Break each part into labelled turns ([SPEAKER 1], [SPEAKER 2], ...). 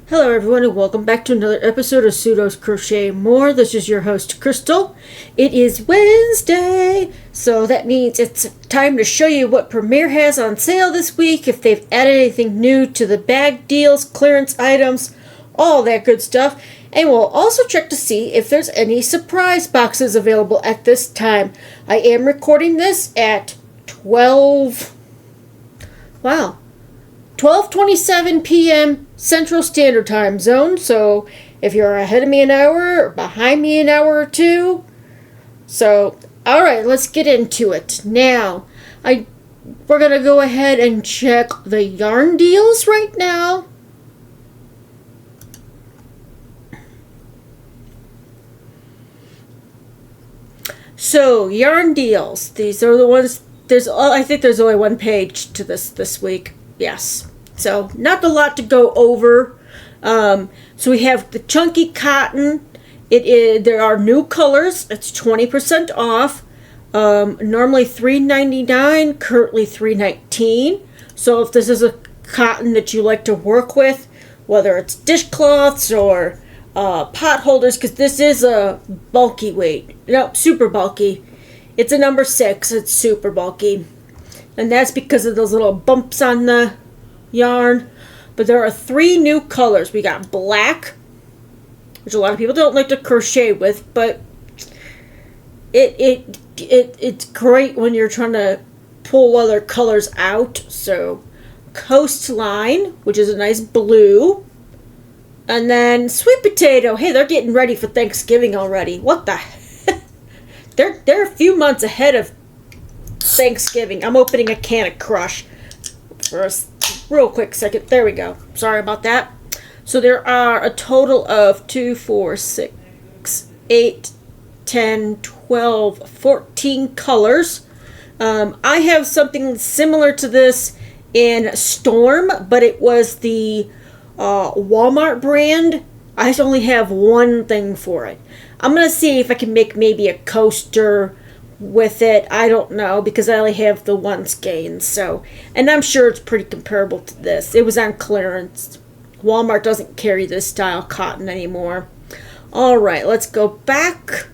[SPEAKER 1] Hello everyone and welcome back to another episode of Pseudo's Crochet More. This is your host Crystal. It is Wednesday, so that means it's time to show you what Premier has on sale this week, if they've added anything new to the bag deals, clearance items, all that good stuff. And we'll also check to see if there's any surprise boxes available at this time. I am recording this at 12:27 p.m. Central Standard Time Zone, so if you're ahead of me an hour or behind me an hour or two. So, alright, let's get into it. Now, we're going to go ahead and check the yarn deals right now. So, yarn deals. These are the ones, I think there's only one page to this week. Yes. So, not a lot to go over. So we have the chunky cotton. There are new colors. It's 20% off. Normally $3.99, currently $3.19. So if this is a cotton that you like to work with, whether it's dishcloths or pot holders, because this is a bulky weight. No, super bulky. It's a number 6. It's super bulky. And that's because of those little bumps on the yarn. But there are 3 new colors. We got black, which a lot of people don't like to crochet with, but it's great when you're trying to pull other colors out. So coastline, which is a nice blue, and then sweet potato. Hey, they're getting ready for Thanksgiving already. What the heck? They're a few months ahead of Thanksgiving. I'm opening a can of Crush for a real quick second. There we go. Sorry about that. So there are a total of 2, 4, 6, 8, 10, 12, 14 colors. I have something similar to this in Storm, but it was the Walmart brand. I only have one thing for it. I'm going to see if I can make maybe a coaster with it. I don't know, because I only have the one skein. So, and I'm sure it's pretty comparable to this. It was on clearance. Walmart doesn't carry this style cotton anymore. Alright, let's go back.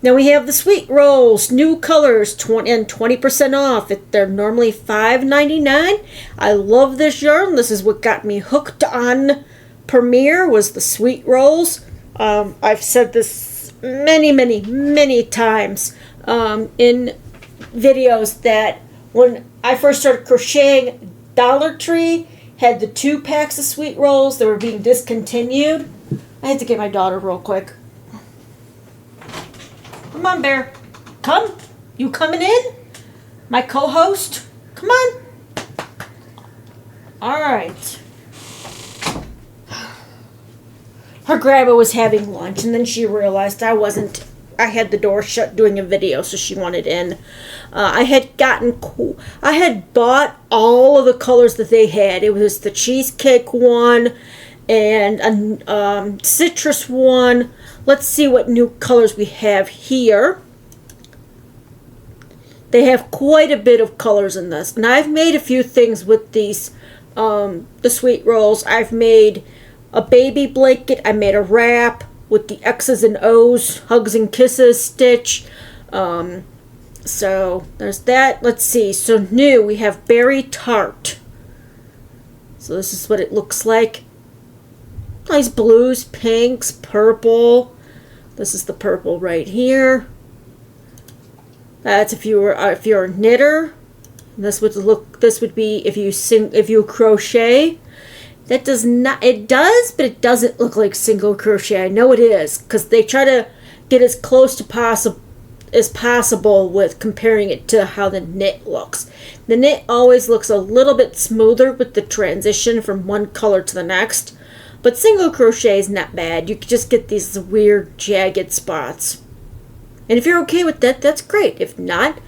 [SPEAKER 1] Now we have the Sweet Rolls, new colors, 20% off. They're normally $5.99. I love this yarn. This is what got me hooked on Premier, was the Sweet Rolls. I've said this many times in videos that when I first started crocheting, Dollar Tree had the 2 packs of Sweet Rolls that were being discontinued. I had to get my daughter real quick. Come on, Bear. Come. You coming in? My co-host? Come on. Alright. Her grandma was having lunch, and then she realized I had the door shut doing a video, so she wanted in. I had bought all of the colors that they had. It was the cheesecake one and a citrus one. Let's see what new colors we have here. They have quite a bit of colors in this. And I've made a few things with these, the Sweet Rolls. I've made a baby blanket. I made a wrap with the X's and O's, hugs and kisses stitch. So there's that. Let's see. So new, we have berry tart. So this is what it looks like. Nice blues, pinks, purple. This is the purple right here. That's if you're a knitter. This would be if you crochet. That does not, it does, but it doesn't look like single crochet. I know it is, because they try to get as close to as possible with comparing it to how the knit looks. The knit always looks a little bit smoother with the transition from one color to the next, but single crochet is not bad. You can just get these weird jagged spots. And if you're okay with that, that's great. If not,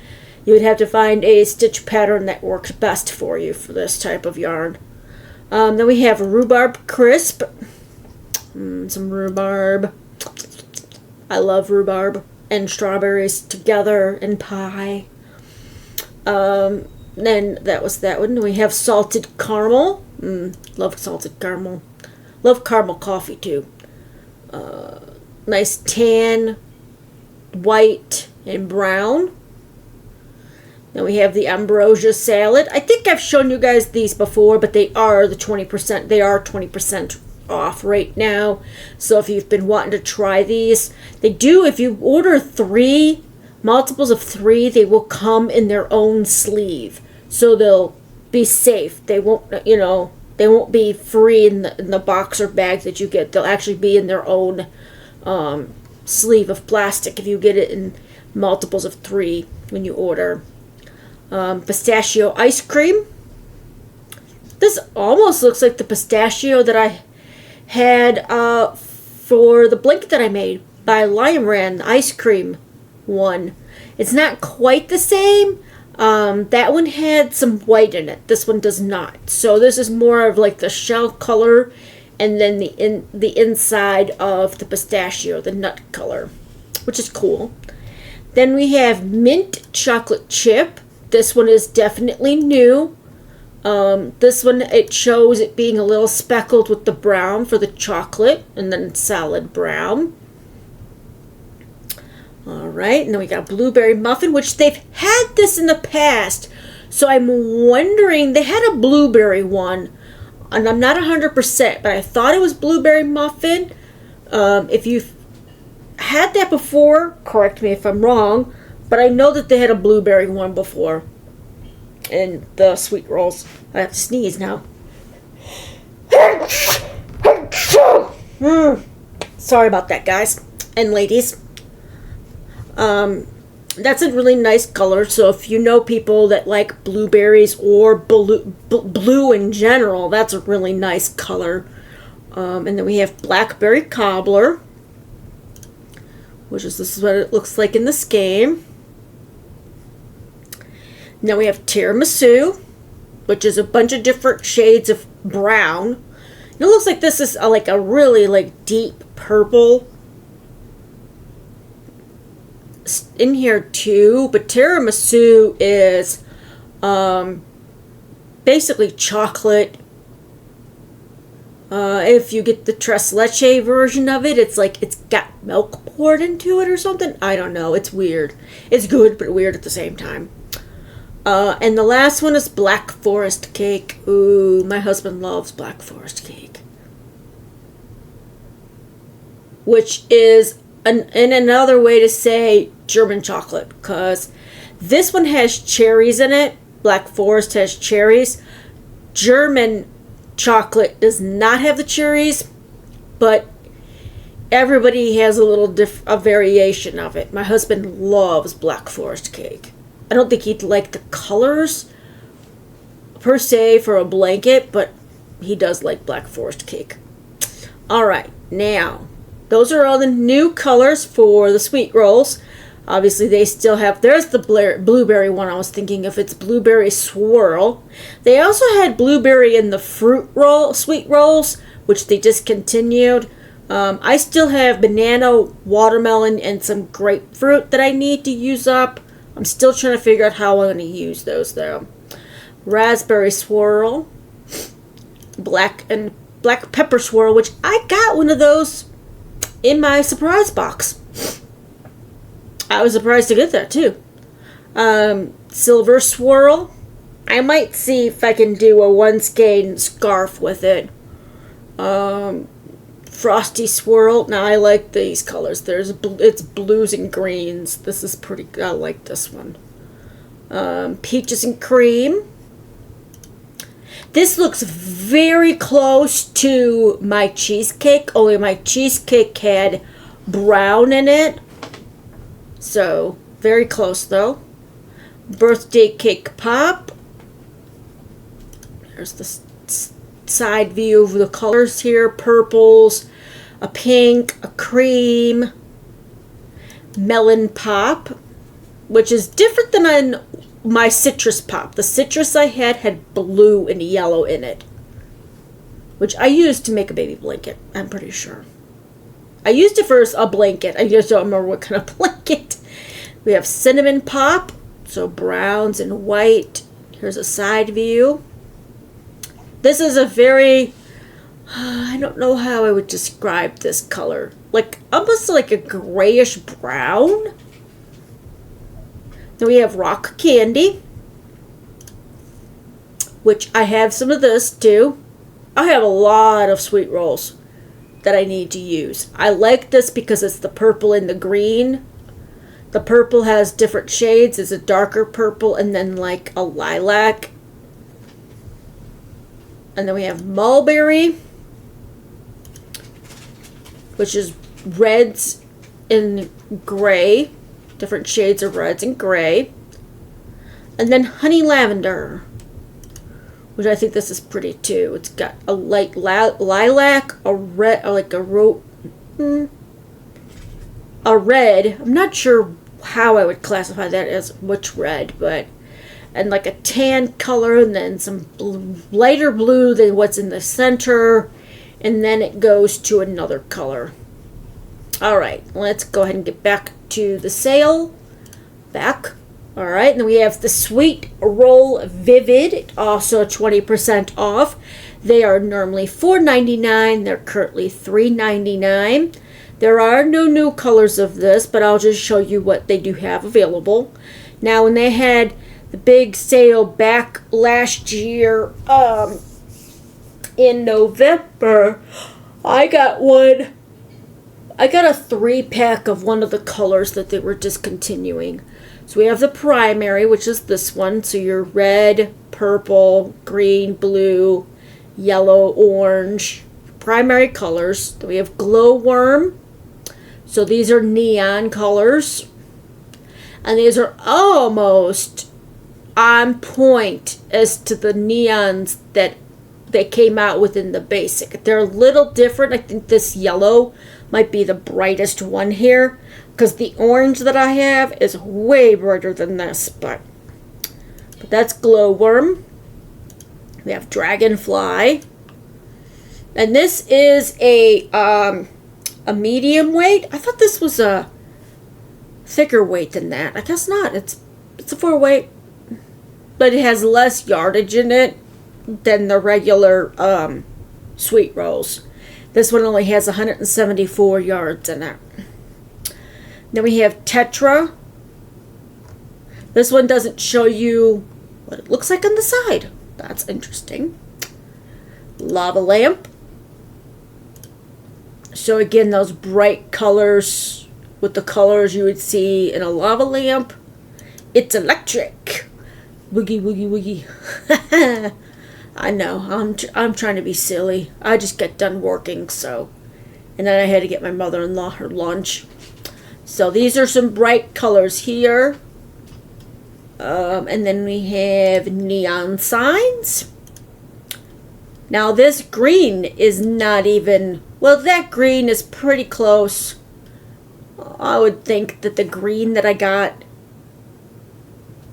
[SPEAKER 1] you would have to find a stitch pattern that works best for you for this type of yarn. Then we have Rhubarb Crisp. Some rhubarb. I love rhubarb and strawberries together in pie. Then that was that one. We have salted caramel. Love salted caramel. Love caramel coffee too. Nice tan, white, and brown. Then we have the ambrosia salad. I think I've shown you guys these before, but they are the 20%. They are 20% off right now. So if you've been wanting to try these, they do. If you order 3 multiples of 3, they will come in their own sleeve, so they'll be safe. They won't, they won't be free in the box or bag that you get. They'll actually be in their own sleeve of plastic if you get it in multiples of 3 when you order. Pistachio ice cream. This almost looks like the pistachio that I had for the blanket that I made by Lion Brand, the ice cream one. It's not quite the same. That one had some white in it. This one does not. So this is more of like the shell color, and then the inside of the pistachio, the nut color, which is cool. Then we have mint chocolate chip. This one is definitely new. This one, it shows it being a little speckled with the brown for the chocolate, and then solid brown. Alright, and then we got a blueberry muffin, which they've had this in the past. So I'm wondering, they had a blueberry one, and I'm not 100%, but I thought it was blueberry muffin. If you've had that before, correct me if I'm wrong, but I know that they had a blueberry one before. And the sweet rolls. I have to sneeze now. Sorry about that, guys and ladies. That's a really nice color. So if you know people that like blueberries or blue in general, that's a really nice color. And then we have blackberry cobbler, which is, this is what it looks like in this game. Now we have tiramisu, which is a bunch of different shades of brown. It looks like this is like a really deep purple in here too. But tiramisu is basically chocolate. If you get the tres leche version of it, it's like it's got milk poured into it or something. I don't know. It's weird. It's good, but weird at the same time. And the last one is Black Forest cake. Ooh, my husband loves Black Forest cake. Which is another way to say German chocolate, because this one has cherries in it. Black Forest has cherries. German chocolate does not have the cherries, but everybody has a little a variation of it. My husband loves Black Forest cake. I don't think he'd like the colors per se for a blanket, but he does like Black Forest cake. Alright, now, those are all the new colors for the sweet rolls. Obviously, they still have, there's the blueberry one I was thinking of. It's blueberry swirl. They also had blueberry in the fruit roll, sweet rolls, which they discontinued. I still have banana, watermelon, and some grapefruit that I need to use up. I'm still trying to figure out how I'm going to use those, though. Raspberry swirl. Black pepper swirl, which I got one of those in my surprise box. I was surprised to get that, too. Silver swirl. I might see if I can do a one skein scarf with it. Frosty swirl. Now I like these colors. It's blues and greens. This is pretty good. I like this one. Peaches and cream. This looks very close to my cheesecake, only my cheesecake had brown in it. So, very close though. Birthday cake pop. There's the side view of the colors here. Purples, a pink, a cream, melon pop, which is different than my citrus pop. The citrus I had blue and yellow in it, which I used to make a baby blanket, I'm pretty sure. I used it for a blanket. I just don't remember what kind of blanket. We have cinnamon pop, so browns and white. Here's a side view. This is a very, I don't know how I would describe this color. Like, almost like a grayish brown. Then we have rock candy, which I have some of this too. I have a lot of sweet rolls that I need to use. I like this because it's the purple and the green. The purple has different shades. It's a darker purple and then like a lilac. And then we have mulberry, which is reds and gray. Different shades of reds and gray. And then honey lavender, which I think this is pretty too. It's got a light lilac, a red, like a red. I'm not sure how I would classify that as which red, but and like a tan color, and then some lighter blue than what's in the center, and then it goes to another color. All right, let's go ahead and get back to the sale. Back. All right, and then we have the Sweet Roll Vivid, also 20% off. They are normally $4.99. They're currently $3.99. There are no new colors of this, but I'll just show you what they do have available. Now, when they had the big sale back last year in November, I got one. I got a 3-pack of one of the colors that they were discontinuing. So we have the primary, which is this one. So your red, purple, green, blue, yellow, orange, primary colors. Then we have glowworm. So these are neon colors. And these are almost on point as to the neons that they came out with in the basic. They're a little different. I think this yellow might be the brightest one here, because the orange that I have is way brighter than this, but that's glowworm. We have dragonfly, and this is a medium weight. I thought this was a thicker weight than that. I guess not. It's a 4 weight, but it has less yardage in it than the regular sweet rolls. This one only has 174 yards in it. Then we have Tetra. This one doesn't show you what it looks like on the side. That's interesting. Lava lamp. So again, those bright colors with the colors you would see in a lava lamp. It's electric. Woogie, woogie, woogie. I know, I'm trying to be silly. I just got done working, so. And then I had to get my mother-in-law her lunch. So these are some bright colors here. And then we have neon signs. Now this green is not even, well, that green is pretty close. I would think that the green that I got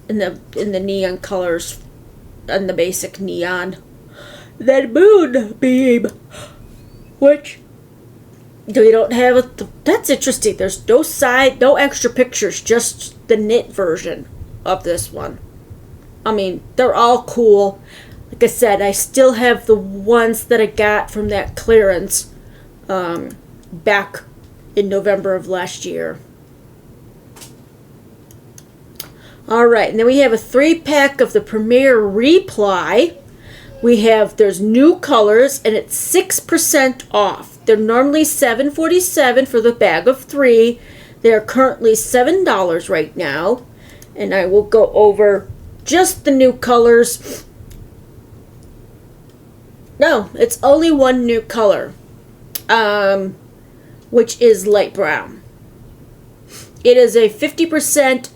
[SPEAKER 1] in the neon colors and the basic neon, that moonbeam, which we don't have that's interesting. There's no extra pictures, just the knit version of this one. I mean, they're all cool. Like I said, I still have the ones that I got from that clearance back in November of last year. Alright, and then we have a 3-pack of the Premier Reply. There's new colors, and it's 6% off. They're normally $7.47 for the bag of 3. They are currently $7 right now. And I will go over just the new colors. No, it's only one new color, which is light brown. It is a 50%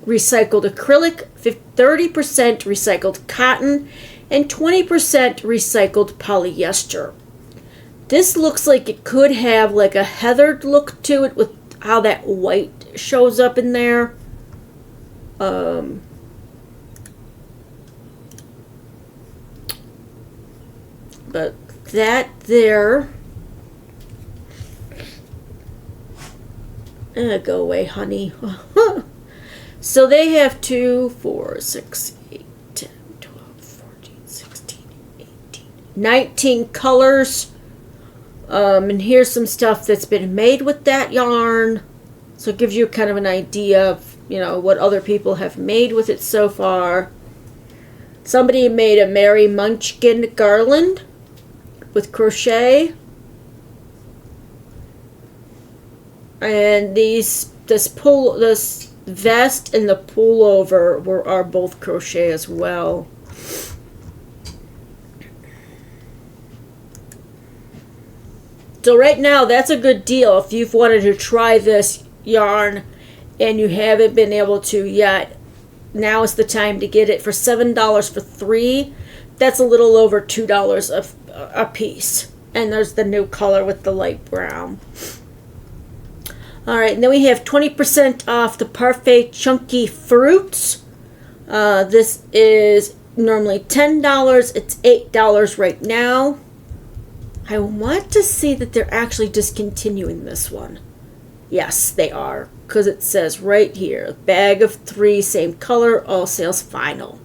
[SPEAKER 1] recycled acrylic, 30% recycled cotton, and 20% recycled polyester. This looks like it could have like a heathered look to it with how that white shows up in there. But that there, go away, honey. So they have 2, 4, 6, 8, 10, 19 colors. And here's some stuff that's been made with that yarn. So it gives you kind of an idea of, what other people have made with it so far. Somebody made a Mary Munchkin garland with crochet. And this vest and the pullover are both crochet as well. So right now, that's a good deal if you've wanted to try this yarn and you haven't been able to yet. Now is the time to get it for $7 for 3. That's a little over $2 a piece. And there's the new color with the light brown. Alright, and then we have 20% off the Parfait Chunky Fruits. This is normally $10. It's $8 right now. I want to see that they're actually discontinuing this one. Yes, they are. Because it says right here, bag of 3, same color, all sales final.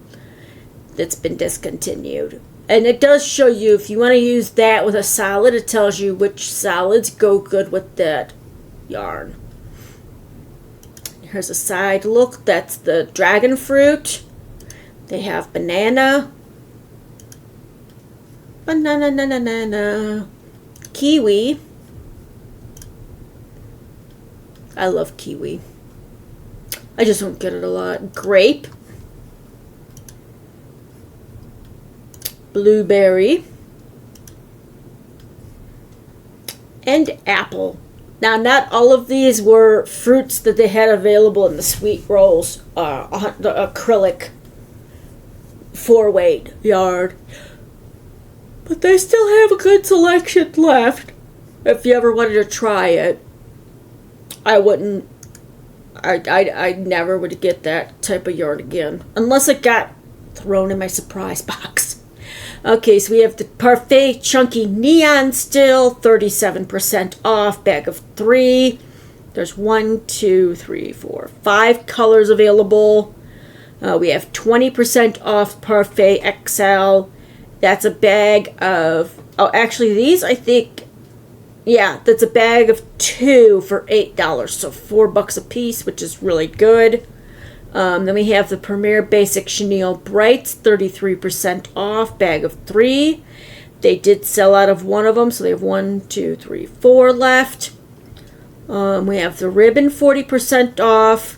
[SPEAKER 1] That's been discontinued. And it does show you, if you want to use that with a solid, it tells you which solids go good with that yarn. Here's a side look. That's the dragon fruit. They have banana, kiwi. I love kiwi. I just don't get it a lot. Grape, blueberry, and apple. Now, not all of these were fruits that they had available in the Sweet Rolls, the acrylic 4-weight yarn. But they still have a good selection left. If you ever wanted to try it, I never would get that type of yarn again. Unless it got thrown in my surprise box. Okay, so we have the Parfait Chunky Neon still, 37% off, bag of 3. There's 1, 2, 3, 4, 5 colors available. We have 20% off Parfait XL. That's a bag of, actually these I think, yeah, that's a bag of 2 for $8. So $4 a piece, which is really good. Then we have the Premier Basic Chenille Brights, 33% off, bag of 3. They did sell out of one of them, so they have 1, 2, 3, 4 left. We have the Ribbon, 40% off.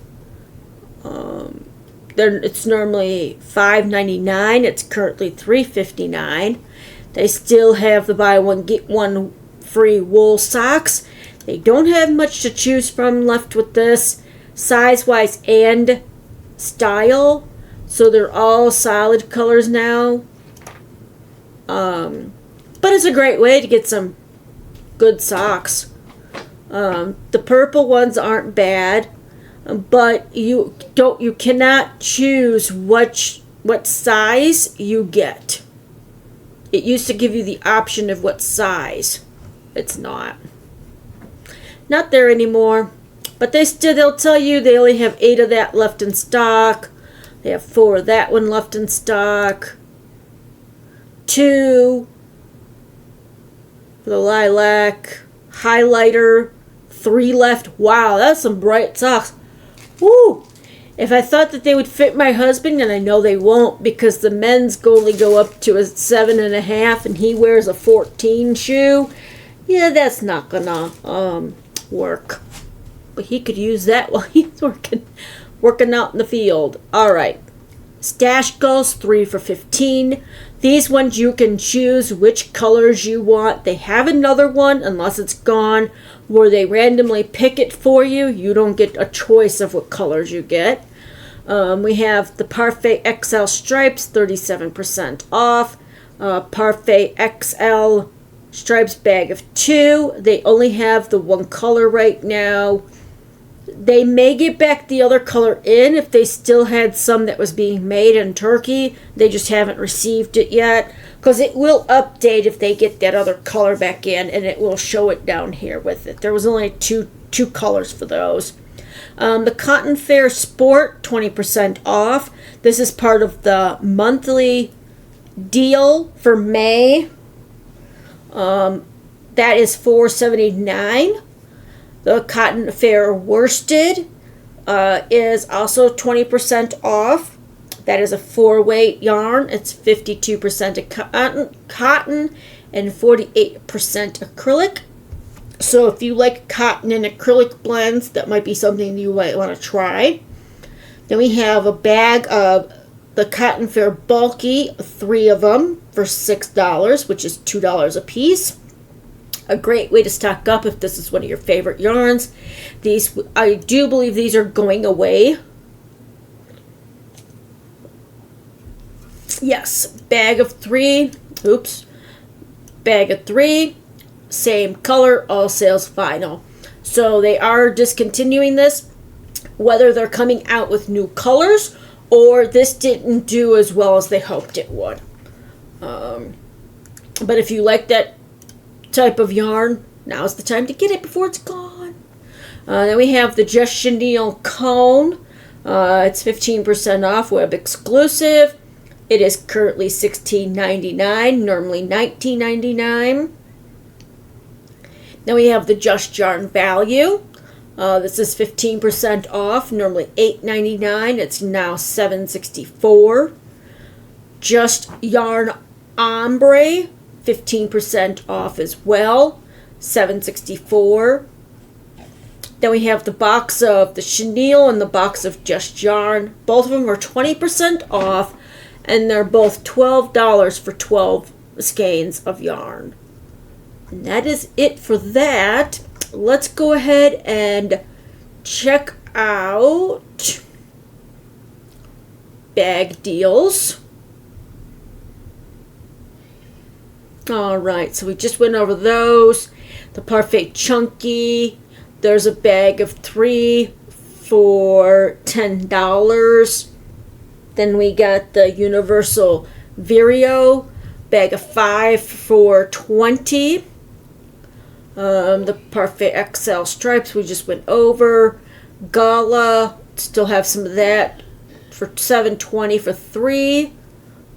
[SPEAKER 1] It's normally $5.99. It's currently $3.59. They still have the buy one get one free wool socks. They don't have much to choose from left with this, size-wise and style. So they're all solid colors now. But it's a great way to get some good socks. The purple ones aren't bad. But you cannot choose what size you get. It used to give you the option of what size. It's not there anymore. But they'll tell you they only have 8 of that left in stock. They have 4 of that one left in stock. 2 for the lilac highlighter. 3 left. Wow, that's some bright socks. Woo! If I thought that they would fit my husband, and I know they won't because the men's only go up to a 7.5 and he wears a 14 shoe, yeah, that's not gonna work. But he could use that while he's working out in the field. Alright. Stash Gulls, 3 for $15. These ones you can choose which colors you want. They have another one, unless it's gone, where they randomly pick it for you. You don't get a choice of what colors you get. We have the Parfait XL Stripes, 37% off. Parfait XL Stripes bag of 2. They only have the one color right now. They may get back the other color in if they still had some that was being made in Turkey. They just haven't received it yet. Because it will update if they get that other color back in, and it will show it down here with it. There was only two colors for those. The Cotton Fair Sport, 20% off. This is part of the monthly deal for May. That is $4.79. The Cotton Fair Worsted is also 20% off. That is a 4-weight yarn. It's 52% cotton and 48% acrylic. So if you like cotton and acrylic blends, that might be something you might want to try. Then we have a bag of the Cotton Fair Bulky, 3 of them for $6, which is $2 a piece. A great way to stock up if this is one of your favorite yarns. These, I do believe these are going away. Yes, bag of 3. Oops. Bag of 3. Same color, all sales final. So they are discontinuing this. Whether they're coming out with new colors or this didn't do as well as they hoped it would. But if you like that type of yarn, now's the time to get it before it's gone. Then we have the Just Chenille Cone. It's 15% off, web exclusive. It is currently $16.99, normally $19.99. Then we have the Just Yarn Value. This is 15% off, normally $8.99. It's now $7.64. Just Yarn Ombre, 15% off as well, $7.64. Then we have the box of the chenille and the box of Just Yarn. Both of them are 20% off, and they're both $12 for 12 skeins of yarn. And that is it for that. Let's go ahead and check out bag deals. Alright, so we just went over those. The Parfait Chunky. There's a bag of 3 for $10. Then we got the Universal Vireo. Bag of 5 for $20. The Parfait XL Stripes we just went over. Gala, still have some of that for $7.20 for 3.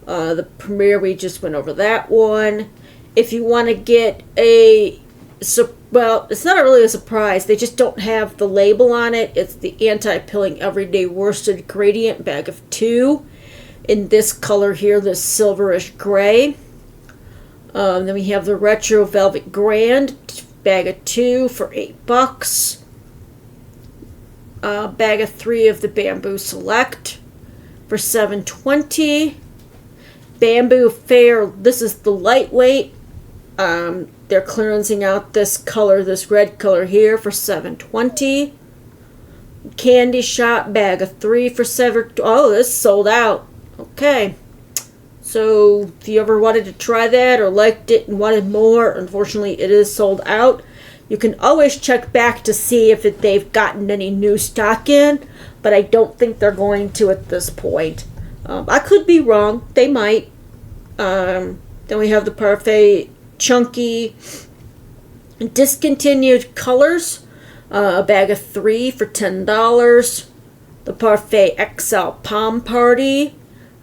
[SPEAKER 1] The Premier, we just went over that one. If you want to get well, it's not really a surprise. They just don't have the label on it. It's the Anti-Pilling Everyday Worsted Gradient bag of 2 in this color here, this silverish gray. Then we have the Retro Velvet Grand bag of 2 for $8. Bag of 3 of the Bamboo Select for $7.20. Bamboo Fair, this is the lightweight. They're clearancing out this color, this red color here for $7.20. Candy Shop bag of 3 for $7. Oh, this sold out. Okay. So if you ever wanted to try that or liked it and wanted more, unfortunately it is sold out. You can always check back to see if they've gotten any new stock in, but I don't think they're going to at this point. I could be wrong. They might. Then we have the Parfait Chunky discontinued colors, a bag of 3 for $10. The Parfait XL Palm Party,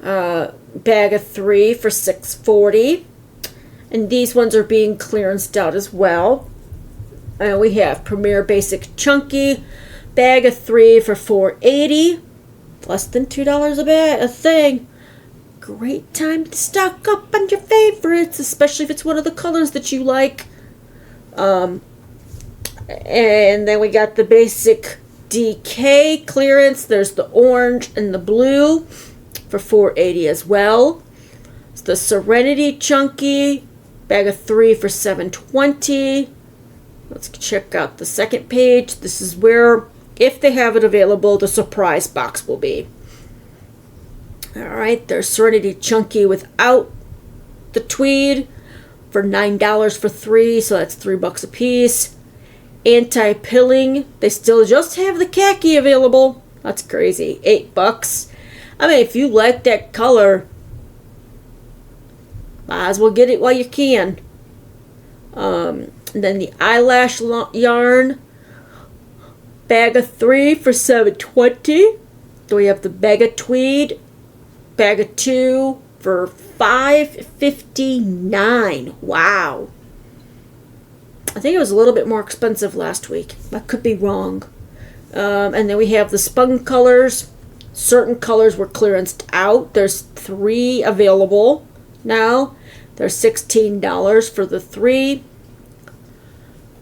[SPEAKER 1] bag of 3 for $6.40. And these ones are being clearanced out as well. We have Premier Basic Chunky, bag of 3 for $4.80. Less than $2 a thing. Great time to stock up on your favorites, especially if it's one of the colors that you like. And then we got the Basic DK clearance. There's the orange and the blue for $4.80 as well. It's the Serenity Chunky, bag of 3 for $7.20. Let's check out the second page. This is where, if they have it available, the surprise box will be. Alright, there's Serenity Chunky without the tweed for $9 for 3, so that's $3 a piece. Anti-Pilling, they still just have the khaki available. That's crazy. $8. I mean, if you like that color, might as well get it while you can. And then the Eyelash Yarn, bag of 3 for $7.20. Then we have the bag of tweed, bag of 2 for $5.59. Wow. I think it was a little bit more expensive last week. I could be wrong. And then we have the spun colors. Certain colors were clearanced out. There's 3 available now. They're $16 for the 3.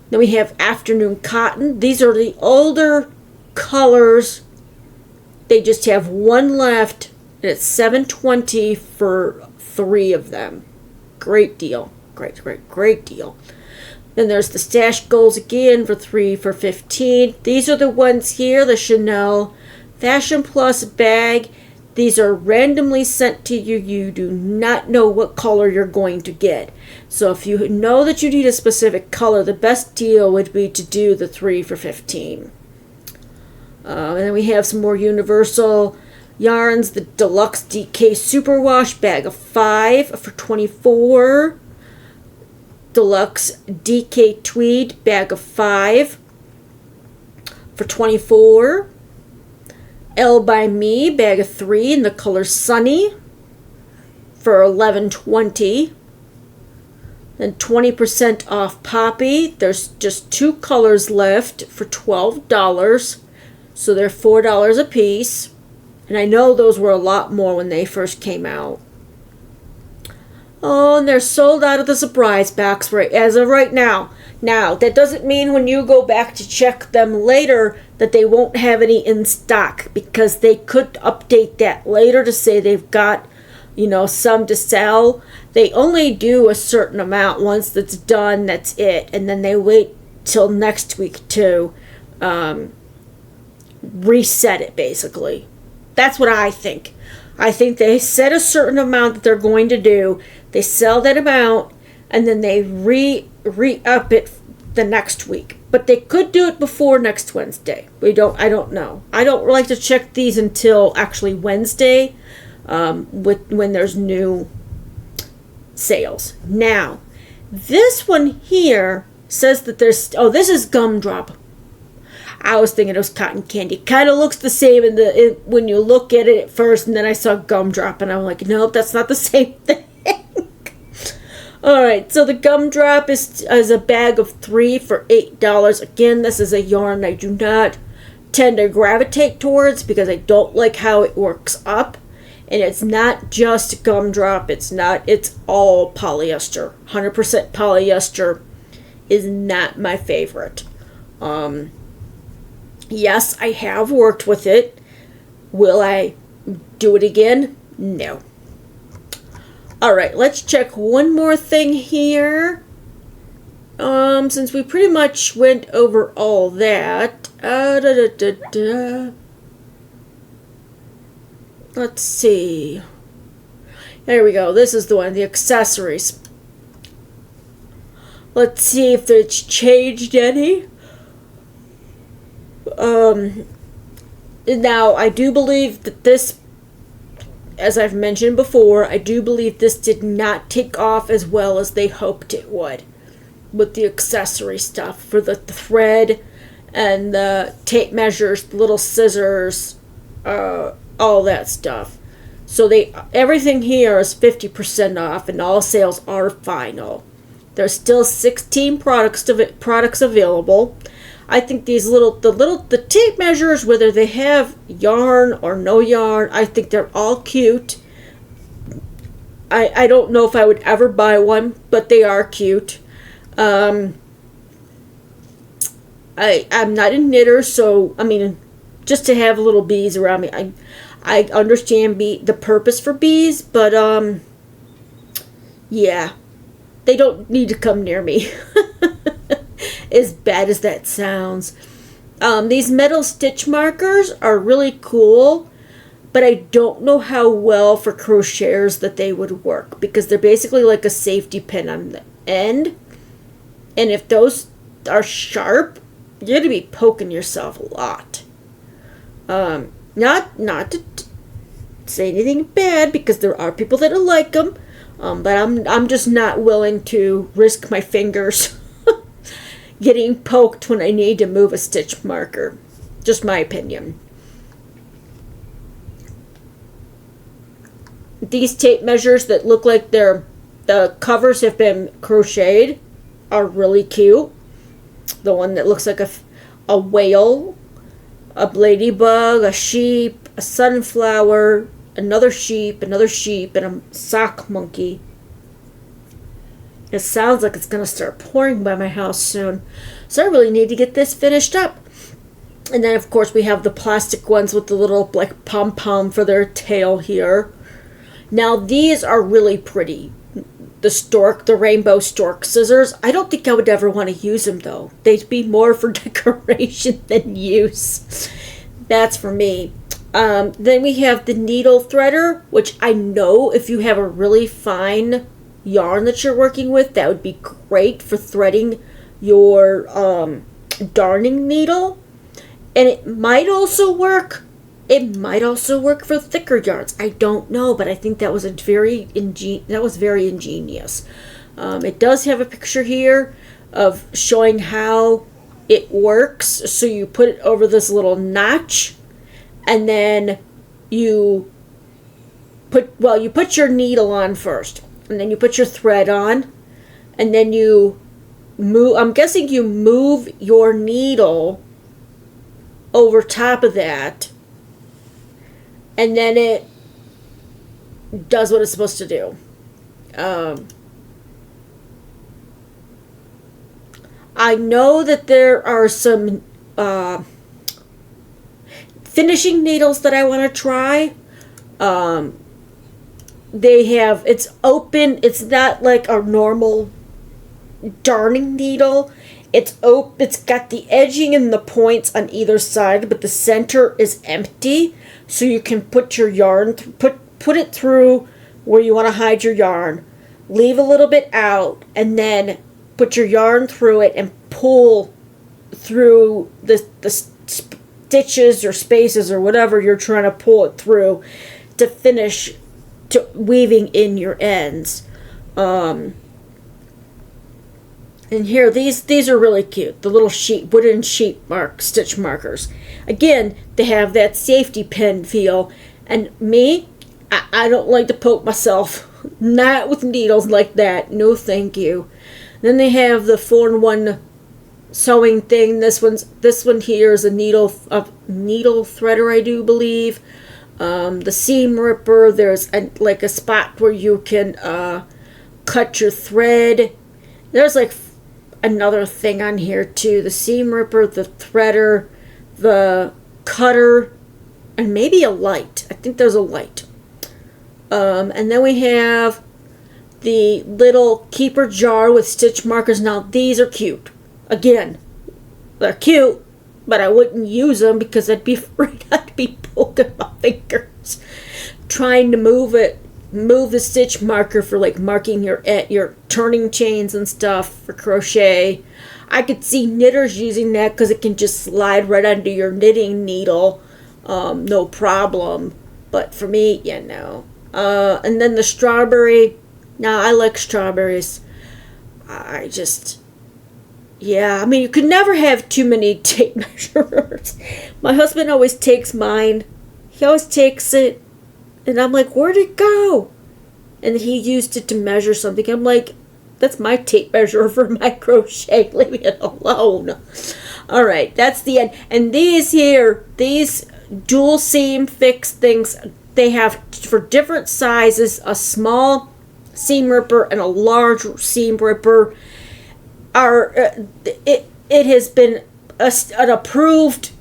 [SPEAKER 1] Then we have afternoon cotton. These are the older colors. They just have 1 left, and it's $7.20 for 3 of them. Great deal. Great deal. Then there's the stash goals again for 3 for $15. These are the ones here, the Chanel Fashion Plus bag. These are randomly sent to you. You do not know what color you're going to get. So if you know that you need a specific color, the best deal would be to do the 3 for $15. And then we have some more Universal yarns. The Deluxe DK Superwash bag of 5 for $24. Deluxe DK Tweed bag of 5 for $24. L by Me bag of 3 in the color Sunny for $11.20. Then 20% off Poppy. There's just 2 colors left for $12. So they're $4 a piece. And I know those were a lot more when they first came out. Oh, and they're sold out of the surprise box right as of right now. Now, that doesn't mean when you go back to check them later that they won't have any in stock, because they could update that later to say they've got, some to sell. They only do a certain amount. Once that's done, that's it. And then they wait till next week to reset it, basically. That's what I think. I think they set a certain amount that they're going to do. They sell that amount, and then they re-up it the next week. But they could do it before next Wednesday. I don't know. I don't like to check these until actually Wednesday, when there's new sales. Now, this one here says that this is Gumdrop. I was thinking it was cotton candy. Kind of looks the same when you look at it at first, and then I saw Gumdrop, and I'm like, nope, that's not the same thing. Alright, so the Gumdrop is a bag of 3 for $8. Again, this is a yarn I do not tend to gravitate towards because I don't like how it works up. And it's not just Gumdrop, it's all polyester. 100% polyester is not my favorite. Yes, I have worked with it. Will I do it again? No. Alright, let's check one more thing here. Since we pretty much went over all that. Let's see. There we go. This is the one, the accessories. Let's see if it's changed any. Now, I do believe that this, as I've mentioned before, I do believe this did not take off as well as they hoped it would with the accessory stuff for the thread and the tape measures, the little scissors, all that stuff. So everything here is 50% off, and all sales are final. There's still 16 products available. I think the tape measures, whether they have yarn or no yarn, I think they're all cute. I don't know if I would ever buy one, but they are cute. I'm not a knitter, so just to have little bees around me. I understand the purpose for bees, but yeah, they don't need to come near me. As bad as that sounds. These metal stitch markers are really cool, but I don't know how well for crocheters that they would work, because they're basically like a safety pin on the end, and if those are sharp, you're going to be poking yourself a lot. Not to say anything bad, because there are people that like them, but I'm just not willing to risk my fingers getting poked when I need to move a stitch marker. Just my opinion. These tape measures that look like the covers have been crocheted are really cute. the one that looks like a whale, a ladybug, a sheep, a sunflower, another sheep, and a sock monkey. It sounds like it's going to start pouring by my house soon. So I really need to get this finished up. And then, of course, we have the plastic ones with the little, like, pom-pom for their tail here. Now, these are really pretty. The rainbow stork scissors. I don't think I would ever want to use them, though. They'd be more for decoration than use. That's for me. Then we have the needle threader, which I know if you have a really fine yarn that you're working with, that would be great for threading your darning needle. And it might also work for thicker yarns. I don't know, but I think that was very ingenious. It does have a picture here of showing how it works. So you put it over this little notch, and then you put your needle on first, and then you put your thread on, and then you move. I'm guessing you move your needle over top of that, and then it does what it's supposed to do. I know that there are some finishing needles that I want to try. It's open. It's not like a normal darning needle. It's got the edging and the points on either side, but the center is empty, so you can put your yarn, put it through where you want to hide your yarn, leave a little bit out, and then put your yarn through it and pull through the stitches or spaces or whatever you're trying to pull it through to finish to weaving in your ends. And here, these are really cute. The little wooden stitch markers. Again, they have that safety pin feel. And me, I don't like to poke myself. Not with needles like that. No, thank you. Then they have the 4-in-1 sewing thing. This one here is a needle threader, I do believe. The seam ripper. There's a spot where you can cut your thread. There's like another thing on here too: the seam ripper, the threader, the cutter, and maybe a light. I think there's a light. And then we have the little keeper jar with stitch markers. Now these are cute. Again, they're cute, but I wouldn't use them because I'd be afraid I'd be poking my fingers trying to move the stitch marker for like marking your turning chains and stuff for crochet. I could see knitters using that because it can just slide right under your knitting needle, no problem. But for me, yeah, no. And then the strawberry. Now I like strawberries. I mean, you could never have too many tape measures. My husband always takes mine. He always takes it. And I'm like, where'd it go? And he used it to measure something. I'm like, that's my tape measure for my crochet. Leave it alone. All right, that's the end. And these dual seam fixed things, they have for different sizes, a small seam ripper and a large seam ripper. It has been an approved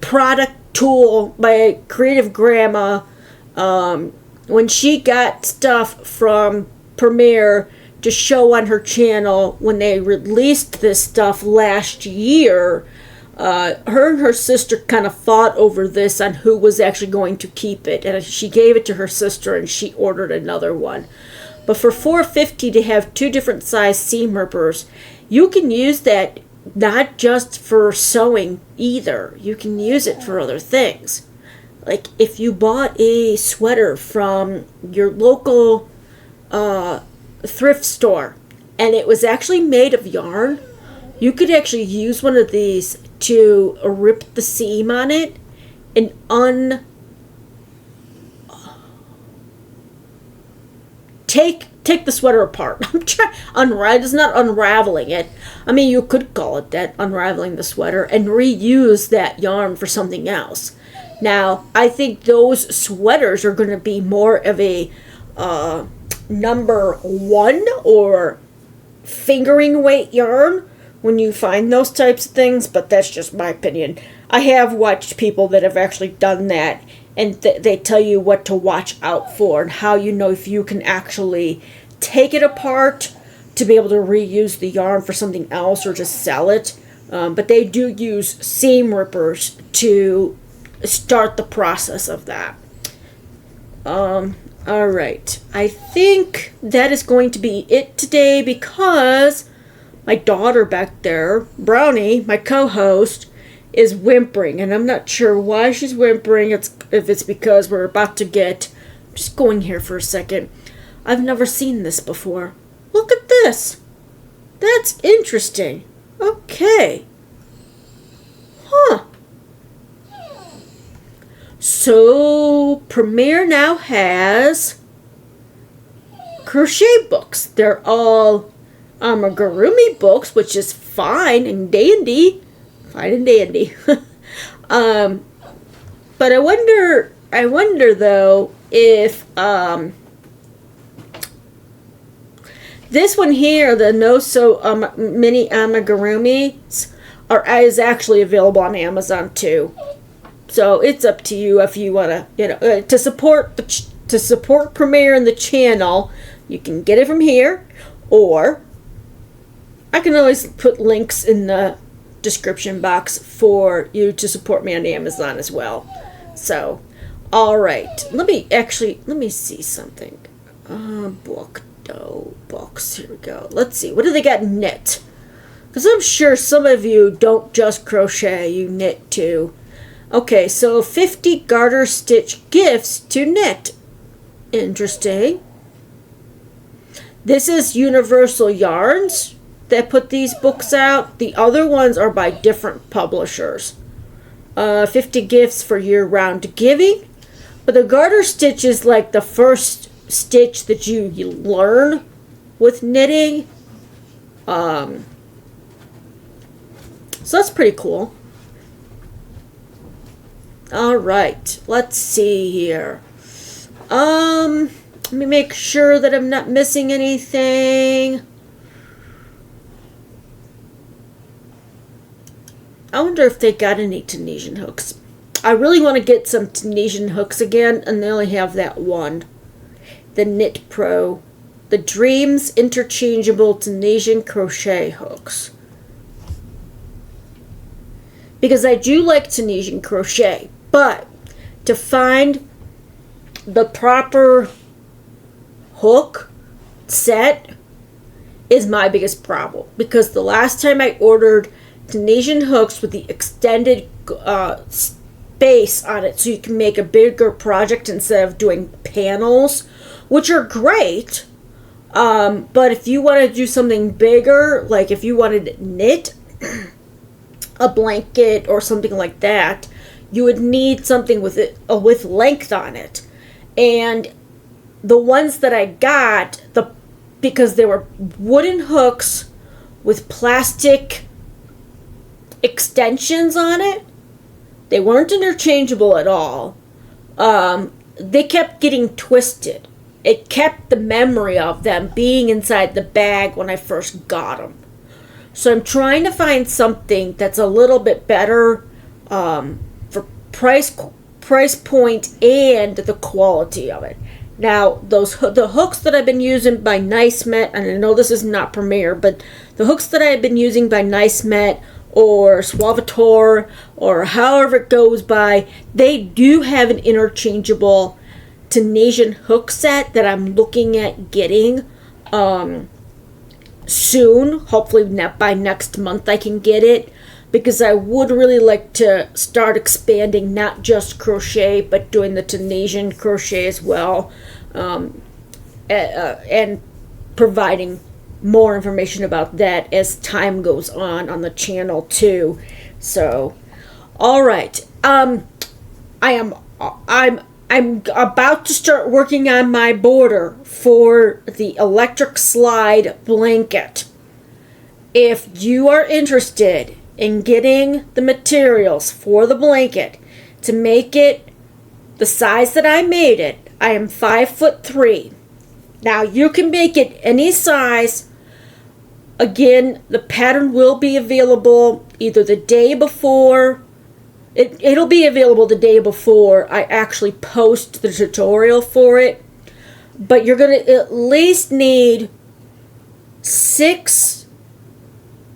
[SPEAKER 1] product tool by Creative Grandma when she got stuff from Premiere to show on her channel when they released this stuff last year. Her and her sister kind of fought over this on who was actually going to keep it, and she gave it to her sister and she ordered another one. But for $4.50 to have 2 different size seam rippers, you can use that not just for sewing either. You can use it for other things. Like if you bought a sweater from your local thrift store and it was actually made of yarn, you could actually use one of these to rip the seam on it and take the sweater apart. I'm trying it's not unraveling it. I mean, you could call it that, unraveling the sweater, and reuse that yarn for something else. Now, I think those sweaters are going to be more of a number 1 or fingering weight yarn when you find those types of things, but that's just my opinion. I have watched people that have actually done that, and they tell you what to watch out for and how you know if you can actually take it apart to be able to reuse the yarn for something else or just sell it. But they do use seam rippers to start the process of that. All right. I think that is going to be it today because my daughter back there, Brownie, my co-host, is whimpering, and I'm not sure why she's whimpering. If it's because we're about to get... I'm just going here for a second. I've never seen this before. Look at this. That's interesting. Okay. Huh. So, Premier now has crochet books. They're all amigurumi books, which is fine and dandy. Fine and dandy. But I wonder though if this one here, the No So Mini Amigurumis, is actually available on Amazon too. So it's up to you if you want to, to support Premier and the channel. You can get it from here, or I can always put links in the description box for you to support me on Amazon as well. So, all right. Let me see something. Books. Here we go. Let's see. What do they got knit? Because I'm sure some of you don't just crochet, you knit too. Okay, so 50 garter stitch gifts to knit. Interesting. This is Universal Yarns that put these books out. The other ones are by different publishers. 50 gifts for year-round giving. But the garter stitch is like the first stitch that you learn with knitting. So that's pretty cool. All right, let's see here. Let me make sure that I'm not missing anything. I wonder if they got any Tunisian hooks. I really want to get some Tunisian hooks again, and they only have that one. The Knit Pro. The Dreams Interchangeable Tunisian Crochet Hooks. Because I do like Tunisian crochet, but to find the proper hook set is my biggest problem. Because the last time I ordered Tunisian hooks with the extended space on it so you can make a bigger project instead of doing panels, which are great, but if you want to do something bigger, like if you wanted to knit a blanket or something like that, you would need something with length on it. And the ones that I got, because they were wooden hooks with plastic extensions on it, they weren't interchangeable at all. They kept getting twisted. It kept the memory of them being inside the bag when I first got them. So I'm trying to find something that's a little bit better for price point and the quality of it. Now, the hooks that I've been using by Nicemet, and I know this is not Premier, but the hooks that I've been using by Nicemet or Suavitor or however it goes by, they do have an interchangeable Tunisian hook set that I'm looking at getting soon. Hopefully by next month I can get it, because I would really like to start expanding not just crochet but doing the Tunisian crochet as well, and providing more information about that as time goes on the channel too. So, all right. I'm I'm about to start working on my border for the electric slide blanket. If you are interested in getting the materials for the blanket to make it the size that I made it, I am 5'3". Now you can make it any size. Again, the pattern will be available either the day before. It'll be available the day before I actually post the tutorial for it. But you're going to at least need 6.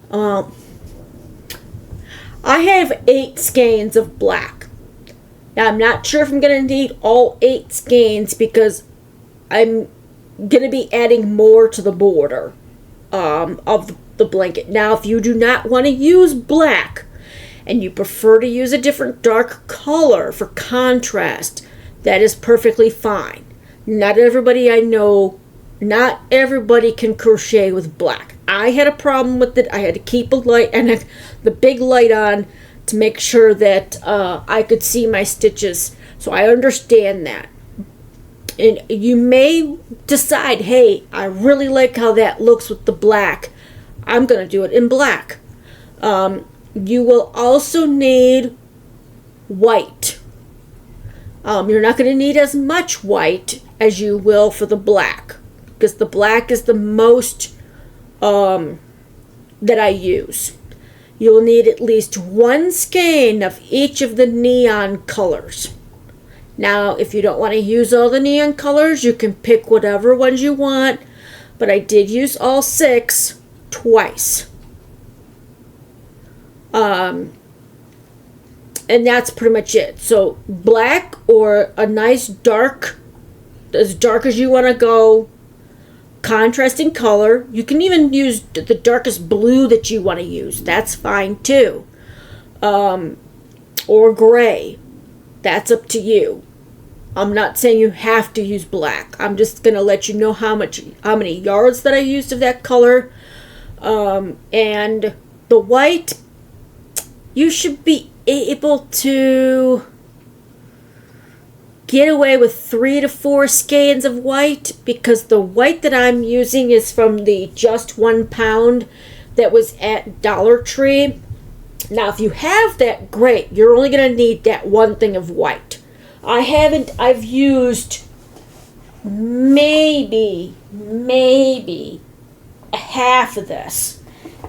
[SPEAKER 1] I have 8 skeins of black. Now I'm not sure if I'm going to need all 8 skeins because I'm going to be adding more to the border of the blanket. Now if you do not want to use black and you prefer to use a different dark color for contrast, that is perfectly fine. Not everybody can crochet with black. I had a problem with it. I had to keep a light and the big light on to make sure that I could see my stitches. So I understand that. And you may decide, hey, I really like how that looks with the black. I'm going to do it in black. You will also need white. You're not going to need as much white as you will for the black, because the black is the most that I use. You'll need at least 1 skein of each of the neon colors. Now, if you don't want to use all the neon colors, you can pick whatever ones you want, but I did use all 6 twice. And that's pretty much it. So black or a nice dark, as dark as you want to go, contrasting color. You can even use the darkest blue that you want to use. That's fine too. Or gray. That's up to you. I'm not saying you have to use black. I'm just going to let you know how many yards that I used of that color. And the white, you should be able to get away with 3 to 4 skeins of white, because the white that I'm using is from the Just 1 Pound that was at Dollar Tree. Now, if you have that, great. You're only going to need that one thing of white. I've used maybe half of this,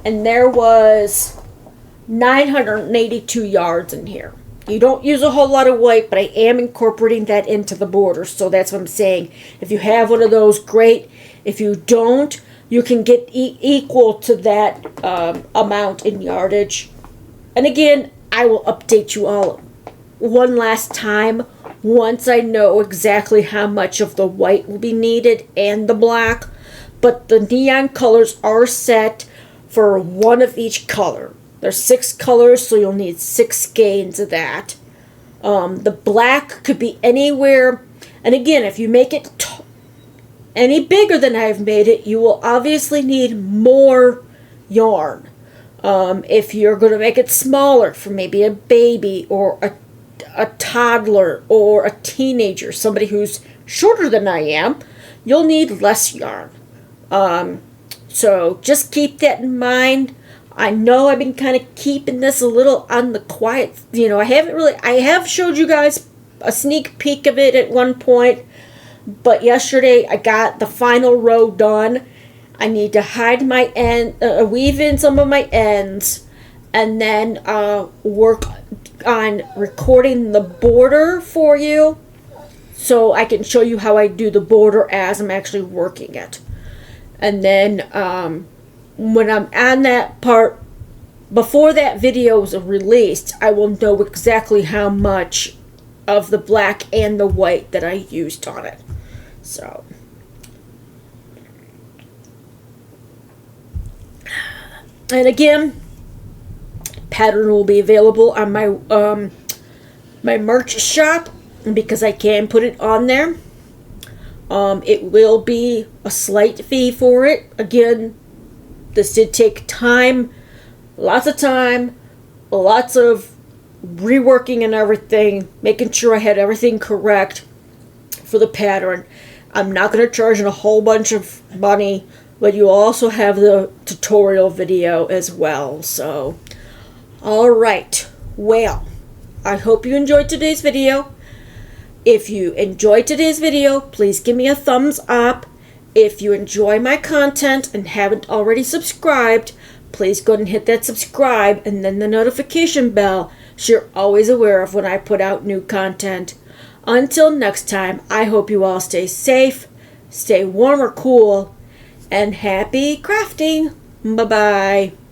[SPEAKER 1] and there was 982 yards in here. You don't use a whole lot of white, but I am incorporating that into the border, so that's what I'm saying. If you have one of those, great. If you don't, you can get equal to that amount in yardage. And again, I will update you all one last time once I know exactly how much of the white will be needed and the black. But the neon colors are set for 1 of each color. There's 6 colors, so you'll need 6 skeins of that. The black could be anywhere. And again, if you make it any bigger than I've made it, you will obviously need more yarn. If you're going to make it smaller for maybe a baby or a toddler or a teenager, somebody who's shorter than I am, you'll need less yarn. So just keep that in mind. I know I've been kind of keeping this a little on the quiet. I have showed you guys a sneak peek of it at one point, but yesterday I got the final row done. I need to hide my weave in some of my ends, and then work on recording the border for you so I can show you how I do the border as I'm actually working it. And then when I'm on that part, before that video is released, I will know exactly how much of the black and the white that I used on it. So, and again, pattern will be available on my my merch shop, because I can put it on there. It will be a slight fee for it. Again, this did take time, lots of reworking and everything, making sure I had everything correct. for the pattern. I'm not going to charge a whole bunch of money, but you also have the tutorial video as well. So, alright, well, I hope you enjoyed today's video. If you enjoyed today's video, please give me a thumbs up. If you enjoy my content and haven't already subscribed, please go ahead and hit that subscribe and then the notification bell so you're always aware of when I put out new content. Until next time, I hope you all stay safe, stay warm or cool, and happy crafting. Bye-bye.